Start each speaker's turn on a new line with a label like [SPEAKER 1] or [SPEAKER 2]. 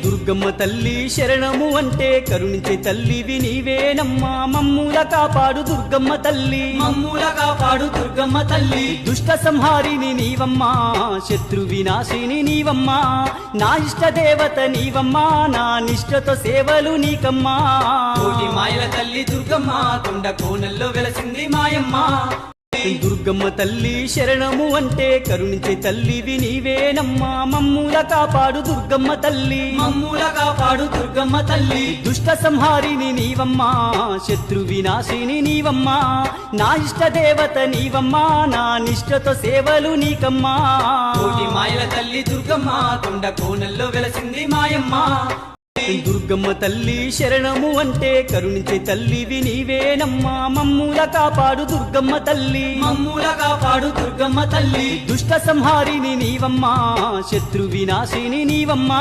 [SPEAKER 1] దుర్గమ్మ తల్లి శరణము అంటే కరుణించే తల్లివి నీవేనమ్మా మమ్ముల కాపాడు దుర్గమ్మ తల్లి
[SPEAKER 2] మమ్ముల కాపాడు దుర్గమ్మ తల్లి
[SPEAKER 1] దుష్ట సంహారిని నీవమ్మా శత్రు వినాశిని నీవమ్మా నా ఇష్ట దేవత నీవమ్మా నా నిష్ఠతో సేవలు నీకమ్మా
[SPEAKER 2] కోటి మాయల తల్లి దుర్గమ్మ కొండ కోనల్లో వెలసింది మాయమ్మ
[SPEAKER 1] దుర్గమ్మ తల్లి శరణము అంటే కరుణించే తల్లివి నీవేనమ్మా మమ్ముల కాపాడు దుర్గమ్మ తల్లి
[SPEAKER 2] మమ్ముల కాపాడు దుర్గమ్మ తల్లి
[SPEAKER 1] దుష్ట సంహారిని నీవమ్మా శత్రు వినాశిని నీవమ్మా నా ఇష్ట దేవత నీవమ్మా నా నిష్ఠతో సేవలు నీకమ్మా
[SPEAKER 2] కోటి మాయల తల్లి దుర్గమ్మ కొండ కోనల్లో వెలసింది మాయమ్మ
[SPEAKER 1] దుర్గమ్మ తల్లి శరణము అంటే కరుణించే తల్లివి నీవేనమ్మా మమ్ముల కాపాడు దుర్గమ్మ తల్లి
[SPEAKER 2] మమ్ముల కాపాడు దుర్గమ్మ తల్లి
[SPEAKER 1] దుష్ట సంహారిని నీవమ్మా శత్రు వినాశిని నీవమ్మా